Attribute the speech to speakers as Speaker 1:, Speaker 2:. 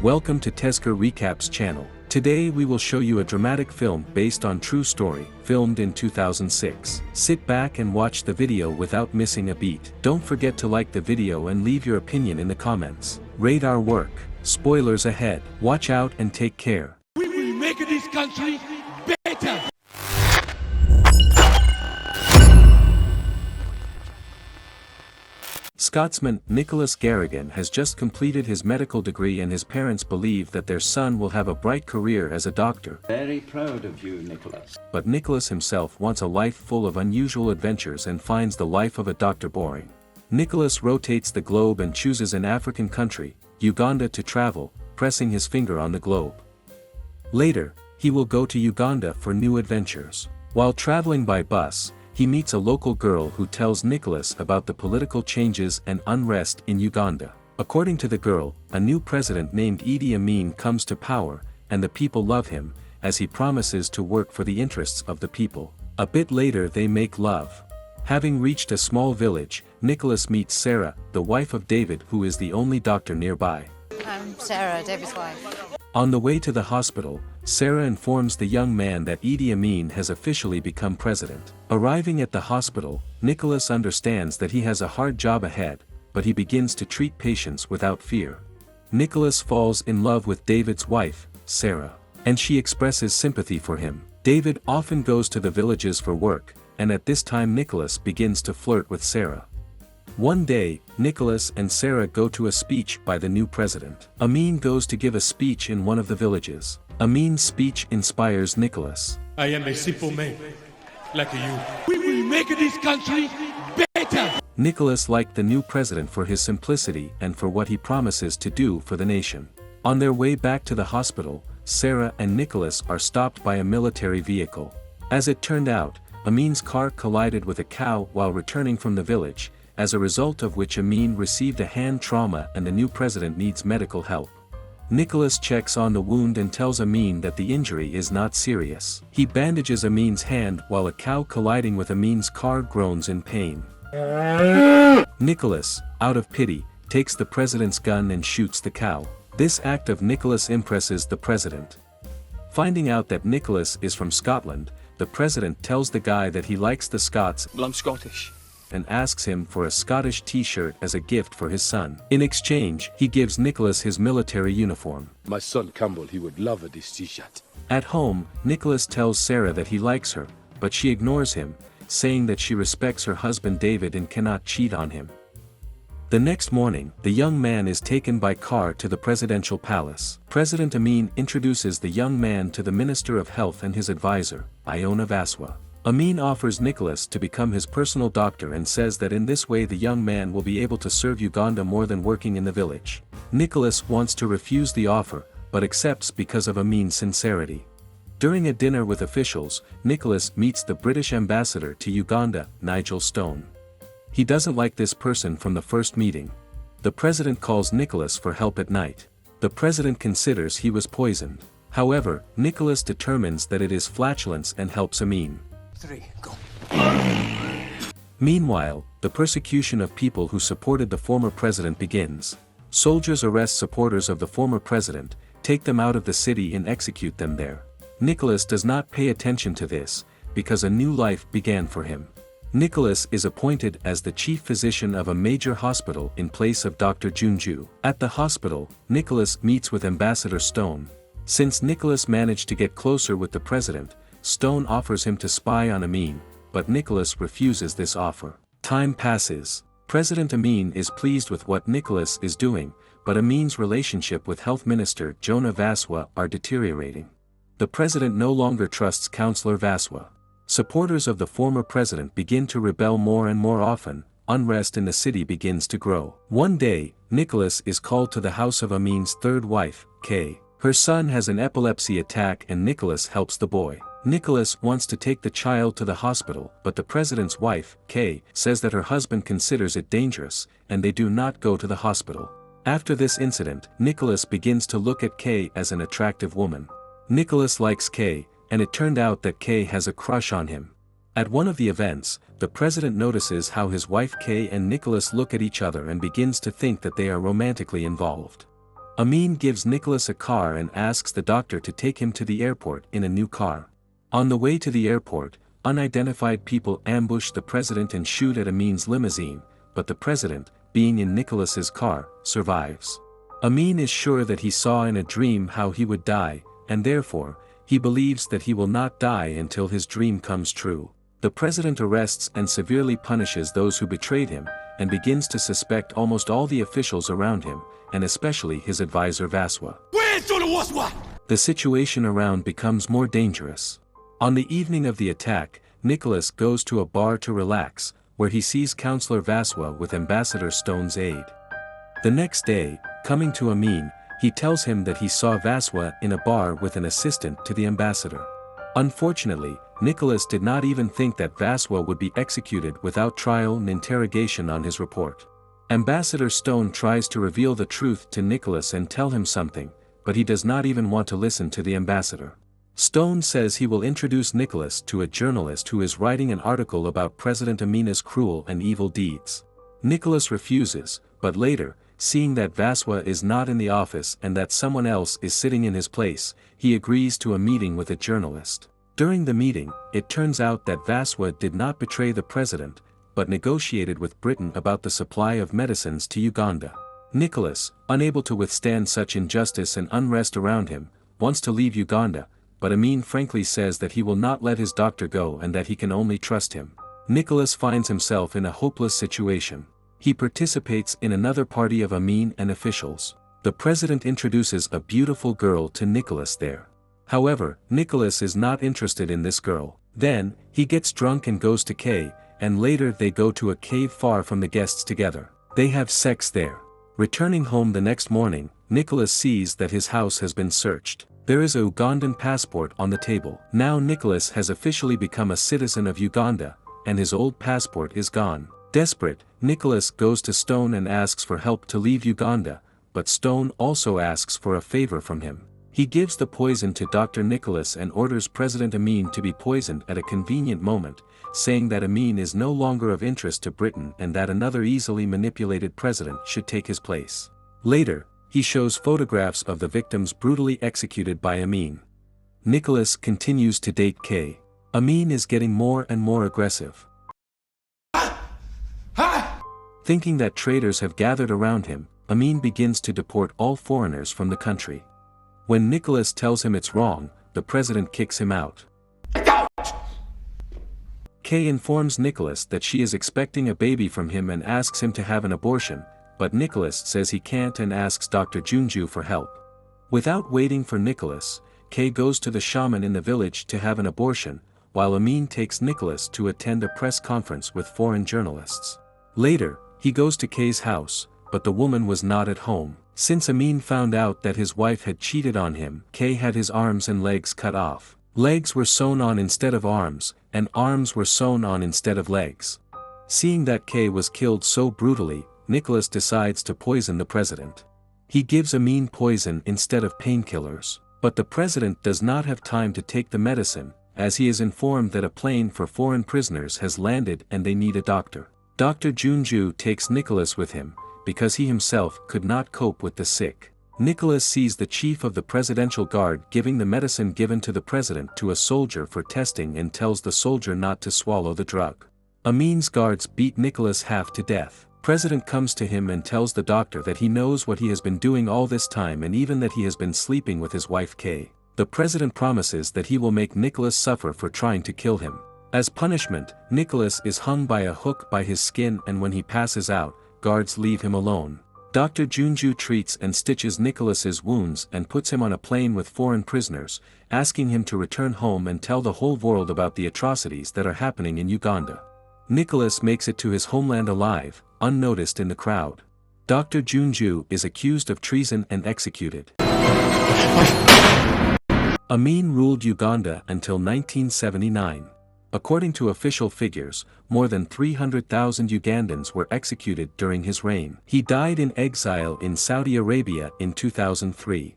Speaker 1: Welcome to Tezker Recaps channel. Today we will show you a dramatic film based on true story, filmed in 2006. Sit back and watch the video without missing a beat. Don't forget to like the video and leave your opinion in the comments. Rate our work. Spoilers ahead. Watch out and take care.
Speaker 2: We will make this country better.
Speaker 1: Scotsman Nicholas Garrigan has just completed his medical degree and his parents believe that their son will have a bright career as a doctor.
Speaker 3: Very proud of you, Nicholas.
Speaker 1: But Nicholas himself wants a life full of unusual adventures and finds the life of a doctor boring. Nicholas rotates the globe and chooses an African country, Uganda, to travel, pressing his finger on the globe. Later, he will go to Uganda for new adventures. While traveling by bus, he meets a local girl who tells Nicholas about the political changes and unrest in Uganda. According to the girl, a new president named Idi Amin comes to power, and the people love him, as he promises to work for the interests of the people. A bit later they make love. Having reached a small village, Nicholas meets Sarah, the wife of David, who is the only doctor nearby.
Speaker 4: I'm Sarah, David's wife.
Speaker 1: On the way to the hospital, Sarah informs the young man that Idi Amin has officially become president. Arriving at the hospital, Nicholas understands that he has a hard job ahead, but he begins to treat patients without fear. Nicholas falls in love with David's wife, Sarah, and she expresses sympathy for him. David often goes to the villages for work, and at this time Nicholas begins to flirt with Sarah. One day, Nicholas and Sarah go to a speech by the new president. Amin goes to give a speech in one of the villages. Amin's speech inspires Nicholas.
Speaker 2: I am a simple man, like you. We will make this country better.
Speaker 1: Nicholas liked the new president for his simplicity and for what he promises to do for the nation. On their way back to the hospital, Sarah and Nicholas are stopped by a military vehicle. As it turned out, Amin's car collided with a cow while returning from the village, as a result of which Amin received a hand trauma and the new president needs medical help. Nicholas checks on the wound and tells Amin that the injury is not serious. He bandages Amin's hand while a cow colliding with Amin's car groans in pain. Nicholas, out of pity, takes the president's gun and shoots the cow. This act of Nicholas impresses the president. Finding out that Nicholas is from Scotland, the president tells the guy that he likes the Scots.
Speaker 5: Well, I'm Scottish.
Speaker 1: And asks him for a Scottish t-shirt as a gift for his son. In exchange, he gives Nicholas his military uniform.
Speaker 6: My son Campbell, he would love this t-shirt.
Speaker 1: At home, Nicholas tells Sarah that he likes her, but she ignores him, saying that she respects her husband David and cannot cheat on him. The next morning, the young man is taken by car to the presidential palace. President Amin introduces the young man to the Minister of Health and his advisor, Iona Vaswa. Amin offers Nicholas to become his personal doctor and says that in this way the young man will be able to serve Uganda more than working in the village. Nicholas wants to refuse the offer, but accepts because of Amin's sincerity. During a dinner with officials, Nicholas meets the British ambassador to Uganda, Nigel Stone. He doesn't like this person from the first meeting. The president calls Nicholas for help at night. The president considers he was poisoned. However, Nicholas determines that it is flatulence and helps Amin.
Speaker 5: 3, go.
Speaker 1: Meanwhile, the persecution of people who supported the former president begins. Soldiers arrest supporters of the former president, take them out of the city and execute them there. Nicholas does not pay attention to this, because a new life began for him. Nicholas is appointed as the chief physician of a major hospital in place of Dr. Junju. At the hospital, Nicholas meets with Ambassador Stone. Since Nicholas managed to get closer with the president, Stone offers him to spy on Amin, but Nicholas refuses this offer. Time passes. President Amin is pleased with what Nicholas is doing, but Amin's relationship with Health Minister Iona Vaswa are deteriorating. The president no longer trusts Councillor Vaswa. Supporters of the former president begin to rebel more and more often. Unrest in the city begins to grow. One day, Nicholas is called to the house of Amin's third wife, Kay. Her son has an epilepsy attack and Nicholas helps the boy. Nicholas wants to take the child to the hospital, but the president's wife, Kay, says that her husband considers it dangerous, and they do not go to the hospital. After this incident, Nicholas begins to look at Kay as an attractive woman. Nicholas likes Kay, and it turned out that Kay has a crush on him. At one of the events, the president notices how his wife Kay and Nicholas look at each other and begins to think that they are romantically involved. Amin gives Nicholas a car and asks the doctor to take him to the airport in a new car. On the way to the airport, unidentified people ambush the president and shoot at Amin's limousine, but the president, being in Nicholas's car, survives. Amin is sure that he saw in a dream how he would die, and therefore, he believes that he will not die until his dream comes true. The president arrests and severely punishes those who betrayed him, and begins to suspect almost all the officials around him, and especially his advisor Vaswa. The situation around becomes more dangerous. On the evening of the attack, Nicholas goes to a bar to relax, where he sees Councillor Vaswa with Ambassador Stone's aid. The next day, coming to Amin, he tells him that he saw Vaswa in a bar with an assistant to the ambassador. Unfortunately, Nicholas did not even think that Vaswa would be executed without trial and interrogation on his report. Ambassador Stone tries to reveal the truth to Nicholas and tell him something, but he does not even want to listen to the ambassador. Stone says he will introduce Nicholas to a journalist who is writing an article about President Amina's cruel and evil deeds. Nicholas refuses, but later, seeing that Vaswa is not in the office and that someone else is sitting in his place, he agrees to a meeting with a journalist. During the meeting, it turns out that Vaswa did not betray the president, but negotiated with Britain about the supply of medicines to Uganda. Nicholas, unable to withstand such injustice and unrest around him, wants to leave Uganda, but Amin frankly says that he will not let his doctor go and that he can only trust him. Nicholas finds himself in a hopeless situation. He participates in another party of Amin and officials. The president introduces a beautiful girl to Nicholas there. However, Nicholas is not interested in this girl. Then, he gets drunk and goes to Kay, and later they go to a cave far from the guests together. They have sex there. Returning home the next morning, Nicholas sees that his house has been searched. There is a Ugandan passport on the table. Now Nicholas has officially become a citizen of Uganda, and his old passport is gone. Desperate, Nicholas goes to Stone and asks for help to leave Uganda, but Stone also asks for a favor from him. He gives the poison to Dr. Nicholas and orders President Amin to be poisoned at a convenient moment, saying that Amin is no longer of interest to Britain and that another easily manipulated president should take his place. Later, he shows photographs of the victims brutally executed by Amin. Nicholas continues to date Kay. Amin is getting more and more aggressive. Thinking that traitors have gathered around him, Amin begins to deport all foreigners from the country. When Nicholas tells him it's wrong, the president kicks him out. Kay informs Nicholas that she is expecting a baby from him and asks him to have an abortion, but Nicholas says he can't and asks Dr. Junju for help. Without waiting for Nicholas, Kay goes to the shaman in the village to have an abortion, while Amin takes Nicholas to attend a press conference with foreign journalists. Later, he goes to Kay's house, but the woman was not at home. Since Amin found out that his wife had cheated on him, Kay had his arms and legs cut off. Legs were sewn on instead of arms, and arms were sewn on instead of legs. Seeing that Kay was killed so brutally, Nicholas decides to poison the president. He gives Amin poison instead of painkillers, but the president does not have time to take the medicine, as he is informed that a plane for foreign prisoners has landed and they need a doctor. Dr. Junju takes Nicholas with him, because he himself could not cope with the sick. Nicholas sees the chief of the presidential guard giving the medicine given to the president to a soldier for testing and tells the soldier not to swallow the drug. Amin's guards beat Nicholas half to death. President comes to him and tells the doctor that he knows what he has been doing all this time and even that he has been sleeping with his wife Kay. The president promises that he will make Nicholas suffer for trying to kill him. As punishment, Nicholas is hung by a hook by his skin, and when he passes out, guards leave him alone. Dr. Junju treats and stitches Nicholas's wounds and puts him on a plane with foreign prisoners, asking him to return home and tell the whole world about the atrocities that are happening in Uganda. Nicholas makes it to his homeland alive, unnoticed in the crowd. Dr. Junju is accused of treason and executed. Amin ruled Uganda until 1979. According to official figures, more than 300,000 Ugandans were executed during his reign. He died in exile in Saudi Arabia in 2003.